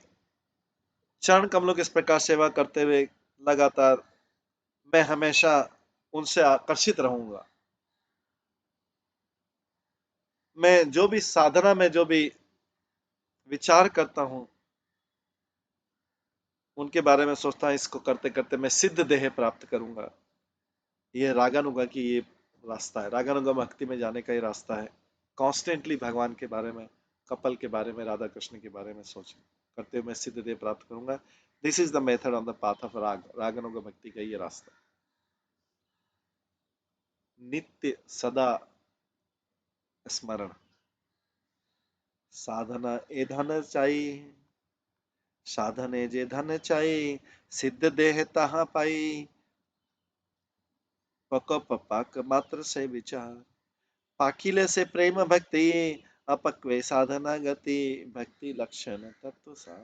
चरण कमलों की इस प्रकार सेवा करते हुए लगातार मैं हमेशा उनसे आकर्षित रहूंगा। मैं जो भी साधना में जो भी विचार करता हूँ, उनके बारे में सोचता हूँ, इसको करते करते मैं सिद्ध देह प्राप्त करूंगा। ये रागानुगा की ये रास्ता है, रागानुगा भक्ति में जाने का ये रास्ता है। कॉन्स्टेंटली भगवान के बारे में, कपल के बारे में, राधा कृष्ण के बारे में सोच करते हुए मैं सिद्ध देह प्राप्त करूंगा। This is the method on the path of राग, रागानुगा भक्ति का ये रास्ता। नित्य सदा स्मरण, साधना ए धन चाहिए, साधने जे धन चाहिए, सिद्ध देह तहाँ पाई, पक पाक मात्र से विचार, पाकिले से प्रेम भक्ति, अपक्वे साधना गति, भक्ति लक्षण तत्व सा।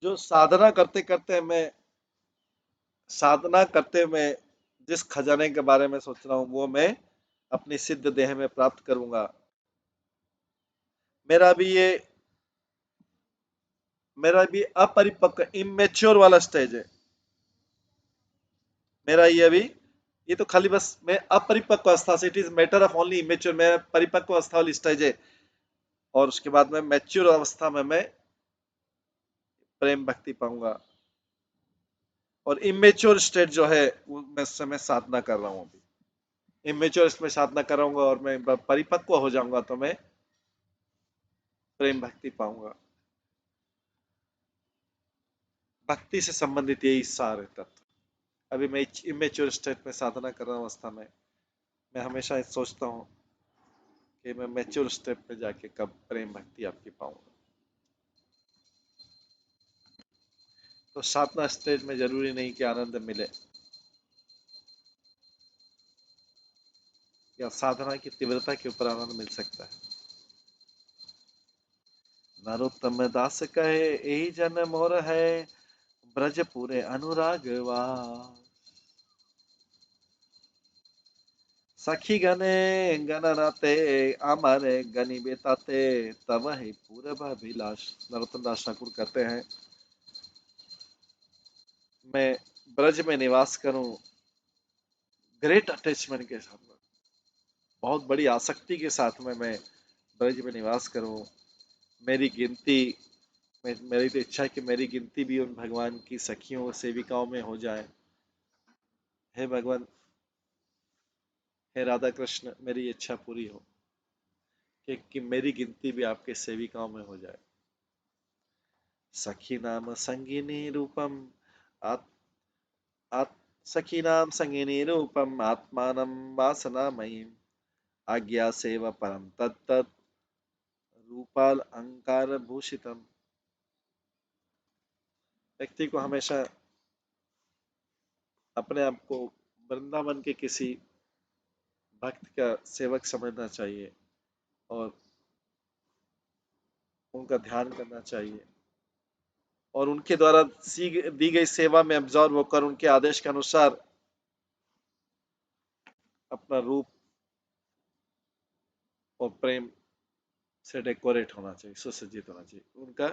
जो साधना करते करते मैं, साधना करते मैं जिस खजाने के बारे में सोच रहा हूँ, वो मैं अपनी सिद्ध देह में प्राप्त करूंगा। मेरा भी ये, मेरा भी अपरिपक्व इमेच्योर वाला स्टेज है। मेरा ये अभी, ये तो खाली बस मैं अपरिपक्व अवस्था से, it is matter of only immature, मैं परिपक्व अवस्था वाली स्टेज है। और उसके बाद में मैच्योर अवस्था में मैं प्रेम भक्ति पाऊंगा। और इमेच्योर स्टेट जो है वो मैं समय साधना कर रहा हूँ अभी, इमेच्योर इसमें साधना कराऊंगा, और मैं परिपक्व हो जाऊंगा तो मैं प्रेम भक्ति पाऊंगा। भक्ति से संबंधित यही सार है तत्व। अभी मैं इमेच्योर स्टेट में साधना कर रहा हूँ अवस्था में, मैं हमेशा सोचता हूँ कि मैं मैच्योर स्टेप पे जाके कब प्रेम भक्ति आपकी पाऊंगा। तो साधना स्टेज में जरूरी नहीं कि आनंद मिले, या साधना की तीव्रता के ऊपर आनंद मिल सकता है। नरोत्तम दास कहे यही जन मोर है, ब्रज पूरे अनुरागवा, सखी गणे गणनाते अमर गनि बेताते तब ही पूरब अभिलाष। नरोत्तम दास ठाकुर कहते हैं, मैं ब्रज में निवास करूं ग्रेट अटैचमेंट के साथ में, बहुत बड़ी आसक्ति के साथ में मैं ब्रज में निवास करूं। मेरी गिनती, मेरी तो इच्छा है कि मेरी गिनती भी उन भगवान की सखियों सेविकाओं में हो जाए। हे भगवान, हे राधा कृष्ण, मेरी इच्छा पूरी हो कि मेरी गिनती भी आपके सेविकाओं में हो जाए। सखी नाम संगिनी रूपम आत, आत, सखी नाम संगिनी रूपम आत्मानं वासनामयीम आज्ञा सेवा परम तत्तत् रूपाल अंकार भूषितम। व्यक्ति को हमेशा अपने आप को वृंदावन के किसी भक्त का सेवक समझना चाहिए और उनका ध्यान करना चाहिए और उनके द्वारा दी गई सेवा में अब्जॉर्व होकर उनके आदेश के अनुसार अपना रूप और प्रेम से डेकोरेट होना चाहिए, सुसज्जित होना चाहिए। उनका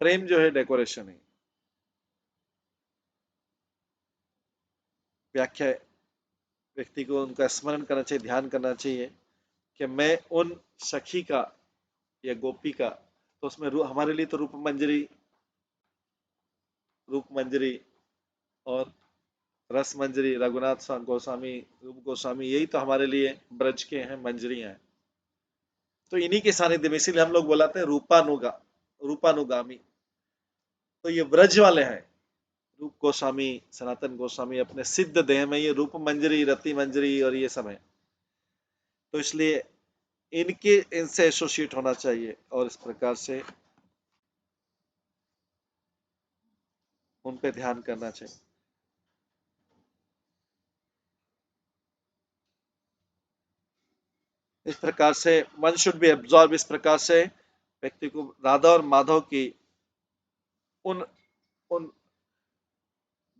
प्रेम जो है डेकोरेशन है। व्याख्या, व्यक्ति को उनका स्मरण करना चाहिए, ध्यान करना चाहिए कि मैं उन सखी का या गोपी का, तो उसमें हमारे लिए तो रूप मंजरी और रस मंजरी, रघुनाथ गोस्वामी, रूप गोस्वामी, यही तो हमारे लिए ब्रज के हैं, मंजरियां हैं। तो इन्हीं के सानिध्य में इसीलिए हम लोग बोलाते हैं रूपानुगामी। तो ये ब्रज वाले हैं। रूप गोस्वामी, सनातन गोस्वामी अपने सिद्ध देह में ये रूप मंजरी, रति मंजरी और ये सब है, तो इसलिए इनसे एसोसिएट होना चाहिए और इस प्रकार से उन पे ध्यान करना चाहिए। इस प्रकार से वन शुड बी एब्जॉर्ब। इस प्रकार से व्यक्ति को राधा और माधव की उन उन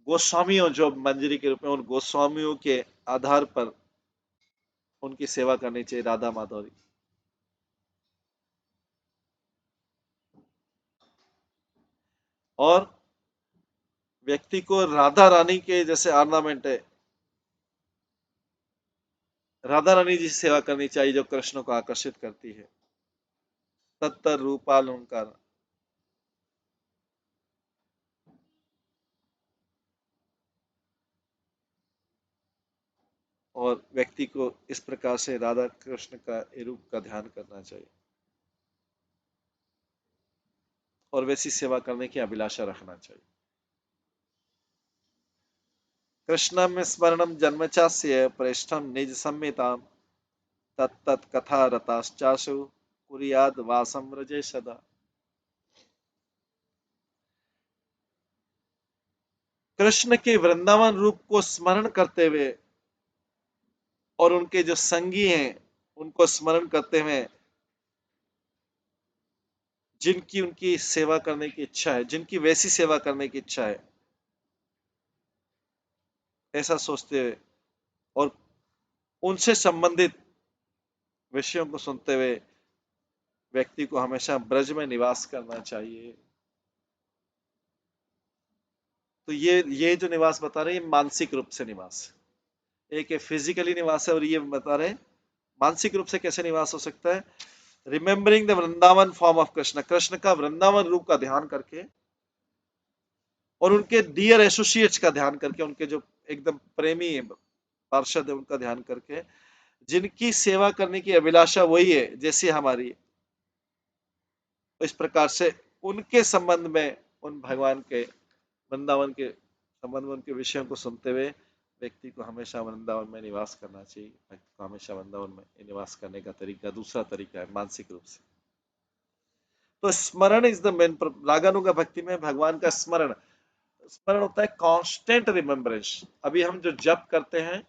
गोस्वामियों जो मंजरी के रूप में, उन गोस्वामियों के आधार पर उनकी सेवा करनी चाहिए, राधा माधव की। और व्यक्ति को राधा रानी के जैसे ऑर्नामेंट है, राधा रानी जी की सेवा करनी चाहिए जो कृष्ण को आकर्षित करती है। तत्तर रूपालंकार। और व्यक्ति को इस प्रकार से राधा कृष्ण का रूप का ध्यान करना चाहिए और वैसी सेवा करने की अभिलाषा रखना चाहिए। कृष्णम स्मरणम जन्मचास्य प्रेष्ठम निज संहिताम तत्तत् कथा रताश्चासु कुरियाद वासम रजे सदा। कृष्ण के वृंदावन रूप को स्मरण करते हुए और उनके जो संगी हैं उनको स्मरण करते हुए, जिनकी उनकी सेवा करने की इच्छा है, जिनकी वैसी सेवा करने की इच्छा है, ऐसा सोचते हुए और उनसे संबंधित विषयों को सुनते हुए व्यक्ति को हमेशा ब्रज में निवास करना चाहिए। तो ये जो निवास बता रहे हैं, मानसिक रूप से निवास, एक फिजिकली निवास है और ये बता रहे हैं मानसिक रूप से कैसे निवास हो सकता है। Remembering the Vrindavan form of Krishna, Krishna का वृंदावन रूप का ध्यान करके और उनके डियर एसोसिएट्स का ध्यान करके, उनके जो एकदम प्रेमी पार्षद है उनका ध्यान करके, जिनकी सेवा करने की अभिलाषा वही है जैसी हमारी। तो इस प्रकार से उनके संबंध में, उन भगवान के वृंदावन के संबंध में उनके विषयों को सुनते हुए व्यक्ति को हमेशा वृंदावन में निवास करना चाहिए। भक्त को हमेशा वृंदावन में निवास करने का तरीका, दूसरा तरीका है मानसिक रूप से। तो स्मरण इज द मेन। रागानुगा भक्ति में भगवान का स्मरण, स्मरण होता है कांस्टेंट रिमेम्बरेंस। अभी हम जो जप करते हैं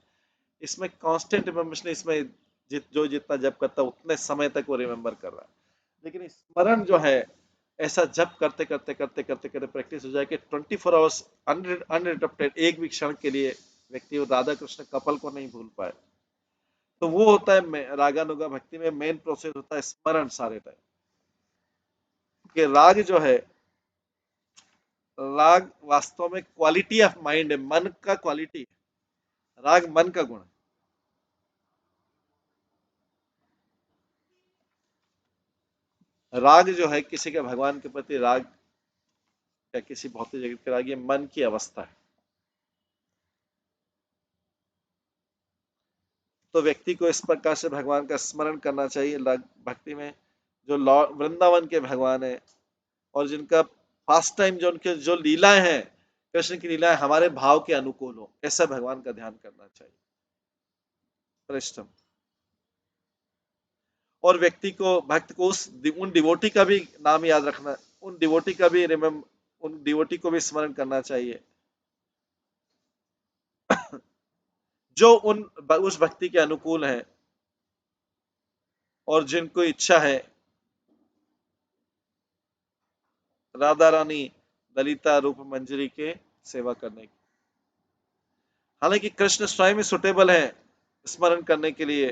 इसमें कांस्टेंट रिमेम्बरेंस नहीं, इसमें जो जितना जप करता है उतने समय तक वो रिमेम्बर कर रहा है। लेकिन स्मरण जो है, ऐसा जप करते करते करते करते करते प्रैक्टिस हो जाए कि 24 आवर्स अनइंटरप्टेड, एक भी क्षण के लिए व्यक्ति राधा कृष्ण कपल को नहीं भूल पाए। तो वो होता है रागानुगा भक्ति में मेन प्रोसेस होता है स्मरण सारे टाइम। कि राग जो है, राग वास्तव में क्वालिटी ऑफ माइंड है, मन का क्वालिटी है। राग मन का गुण है। राग जो है किसी के भगवान के प्रति राग या किसी भौतिक जगत के राग, ये मन की अवस्था है। तो व्यक्ति को इस प्रकार से भगवान का स्मरण करना चाहिए भक्ति में। जो लॉर्ड वृंदावन के भगवान है और जिनका फास्ट टाइम, जो उनके जो लीलाएं हैं, कृष्ण की लीलाएं हमारे भाव के अनुकूल हो, ऐसा भगवान का ध्यान करना चाहिए परिश्रम। और व्यक्ति को, भक्त को उन डिवोटी का भी नाम याद रखना, उन डिवोटी का भी उन डिवोटी को भी स्मरण करना चाहिए जो उस भक्ति के अनुकूल है और जिनको इच्छा है राधा रानी ललिता रूप मंजरी के सेवा करने की। हालांकि कृष्ण स्वयं ही सुटेबल है स्मरण करने के लिए,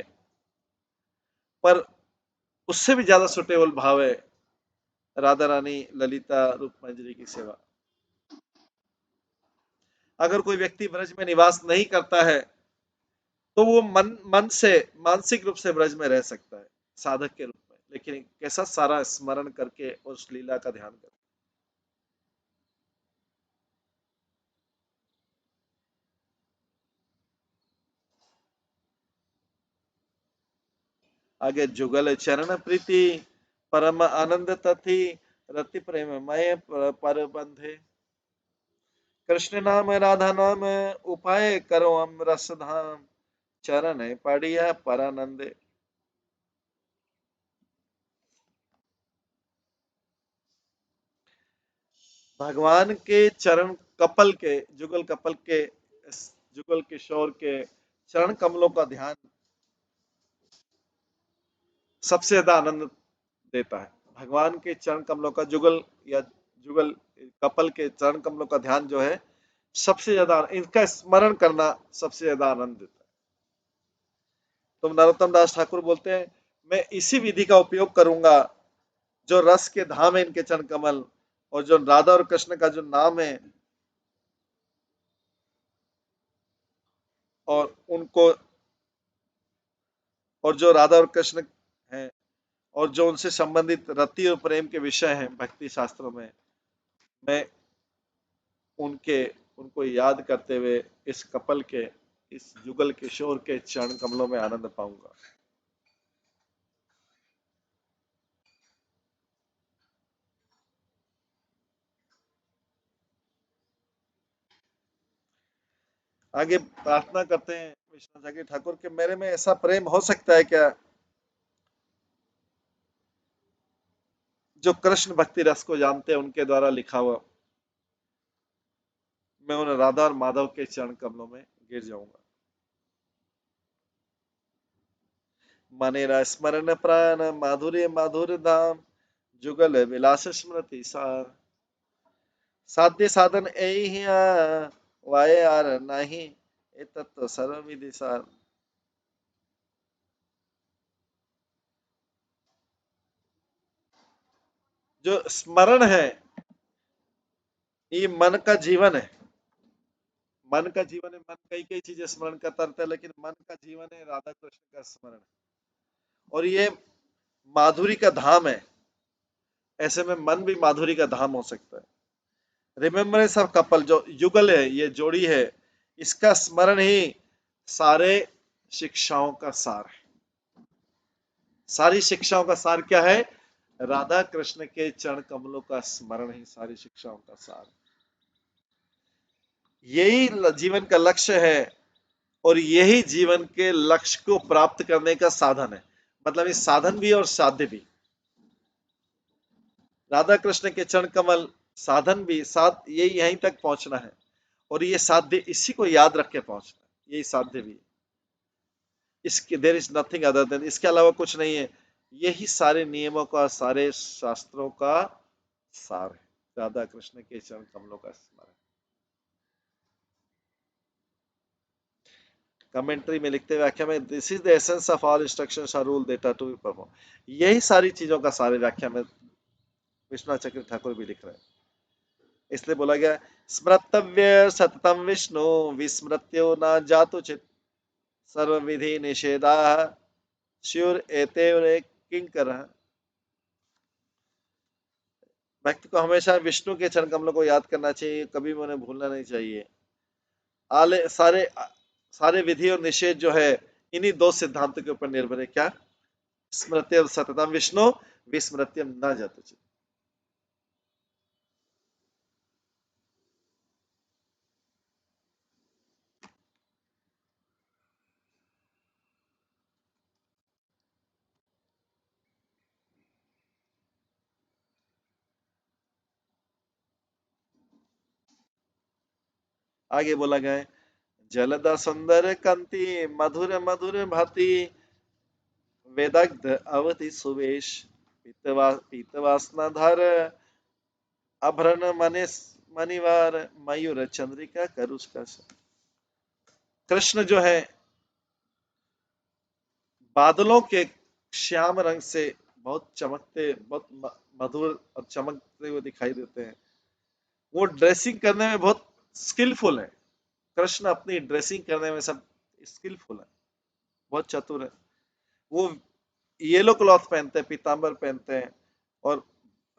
पर उससे भी ज्यादा सुटेबल भाव है राधा रानी ललिता रूप मंजरी की सेवा। अगर कोई व्यक्ति ब्रज में निवास नहीं करता है तो वो मन से मानसिक रूप से ब्रज में रह सकता है साधक के रूप में, लेकिन कैसा सारा स्मरण करके उस लीला का ध्यान कर। आगे जुगल चरण प्रीति परम आनंद तथी रति प्रेम मय पर बंधे। कृष्ण नाम राधा नाम उपाय करो अम रस धाम चरण पड़िया परानंदे। भगवान के चरण कपल के, जुगल कपल के, जुगल किशोर के चरण कमलों का ध्यान सबसे ज्यादा आनंद देता है। भगवान के चरण कमलों का जुगल या जुगल कपल के चरण कमलों का ध्यान जो है सबसे ज्यादा, इनका स्मरण करना सबसे ज्यादा आनंद देता है। तो नरोत्तम दास ठाकुर बोलते हैं, मैं इसी विधि का उपयोग करूंगा जो रस के धाम है इनके चरण कमल, और जो राधा और कृष्ण का जो नाम है, और उनको, और जो राधा और कृष्ण हैं और जो उनसे संबंधित रति और प्रेम के विषय हैं भक्ति शास्त्रों में, मैं उनके उनको याद करते हुए इस कपल के, इस जुगल किशोर के चरण कमलों में आनंद पाऊंगा। आगे प्रार्थना करते हैं विश्वनाथ जागी ठाकुर के, मेरे में ऐसा प्रेम हो सकता है क्या जो कृष्ण भक्ति रस को जानते हैं उनके द्वारा लिखा हुआ, मैं उन राधा और माधव के चरण कमलों में गिर जाऊंगा। मनेरा स्मरण प्राण माधुर्य माधुर धाम जुगल विलास स्मृति सार साध्य साधन ऐ वाय आर नहीं ए तत्व सर्व विधि सार। जो स्मरण है ये मन का जीवन है, मन का जीवन है। मन कई कई चीजें स्मरण करता रहता है, लेकिन मन का जीवन है राधा कृष्ण का स्मरण। और ये माधुरी का धाम है, ऐसे में मन भी माधुरी का धाम हो सकता है। रिमेम्बरेंस ऑफ कपल जो युगल है, ये जोड़ी है, इसका स्मरण ही सारे शिक्षाओं का सार है। सारी शिक्षाओं का सार क्या है? राधा कृष्ण के चरण कमलों का स्मरण ही सारी शिक्षाओं का सार। यही जीवन का लक्ष्य है और यही जीवन के लक्ष्य को प्राप्त करने का साधन है। मतलब ये साधन भी और साध्य भी। राधा कृष्ण के चरण कमल साधन भी, साध ये यहीं तक पहुंचना है, और ये साध्य इसी को याद रख के पहुंचना है, यही साध्य भी है। इसके there is nothing other than, इसके अलावा कुछ नहीं है। यही सारे नियमों का, सारे शास्त्रों का सार है, राधा कृष्ण के चरण कमलों का स्मरण। कमेंट्री में लिखते व्याख्या में, this is the essence of all instructions और rule that are to be perform. यही सारी चीजों का सारे व्याख्या में विश्वनाथ चक्रवर्ती ठाकुर भी लिख रहे हैं। इसलिए बोला गया स्मृतव्य सततम विष्णु विस्मृत्यो न जातु चित सर्व विधि निषेधा श्योर एते किंकर। व्यक्ति को हमेशा विष्णु के चरण कमलों को याद करना चाहिए, कभी भी उन्हें भूलना नहीं चाहिए। आले सारे सारे विधि और निषेध जो है इन्हीं दो सिद्धांतों के ऊपर निर्भर है। क्या? स्मृत्य सततम विष्णु विस्मृत्यम न जातु। आगे बोला गया है जलदा सुंदर कंति मधुर मधुर भाति वेदग्ध अवधि सुवेश पीतवासनाधर आभरण मणिवार मयूर चंद्रिका करुष का। कृष्ण जो है बादलों के श्याम रंग से बहुत चमकते, बहुत मधुर और चमकते हुए दिखाई देते हैं। वो ड्रेसिंग करने में बहुत स्किलफुल है। कृष्ण अपनी ड्रेसिंग करने में सब स्किलफुल है, बहुत चतुर है। वो येलो क्लॉथ पहनते हैं, पीतांबर पहनते हैं और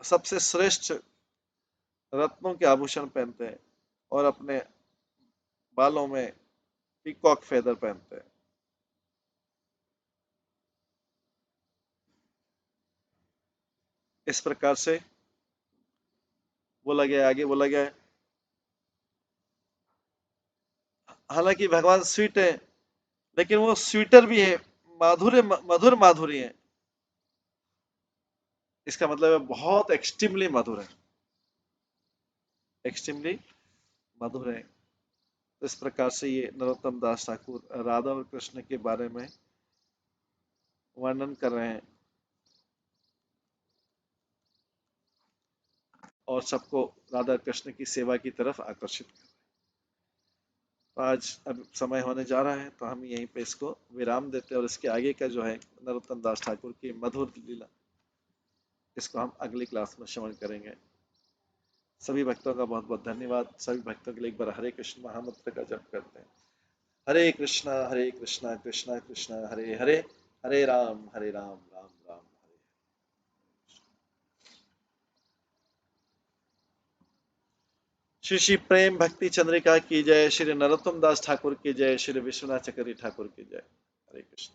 सबसे श्रेष्ठ रत्नों के आभूषण पहनते हैं और अपने बालों में पीकॉक फेदर पहनते हैं। इस प्रकार से बोला गया, आगे बोला गया है हालांकि भगवान स्वीट है लेकिन वो स्वीटर भी है, माधुर्य मधुर माधुरी है। इसका मतलब है बहुत एक्सट्रीमली मधुर है, एक्सट्रीमली मधुर है। तो इस प्रकार से ये नरोत्तम दास ठाकुर राधा और कृष्ण के बारे में वर्णन कर रहे हैं और सबको राधा कृष्ण की सेवा की तरफ आकर्षित कर। तो आज अब समय होने जा रहा है तो हम यहीं पे इसको विराम देते हैं और इसके आगे का जो है नरोत्तम दास ठाकुर की मधुर लीला, इसको हम अगली क्लास में श्रवण करेंगे। सभी भक्तों का बहुत बहुत धन्यवाद। सभी भक्तों के लिए एक बार हरे कृष्ण महामंत्र का जप करते हैं। हरे कृष्णा कृष्णा कृष्णा हरे हरे, हरे राम राम राम हरे। श्री श्री प्रेम भक्ति चंद्रिका की जय, श्री नरोत्तम दास ठाकुर की जय, श्री विश्वनाथ चक्रवर्ती ठाकुर की जय। हरे कृष्ण।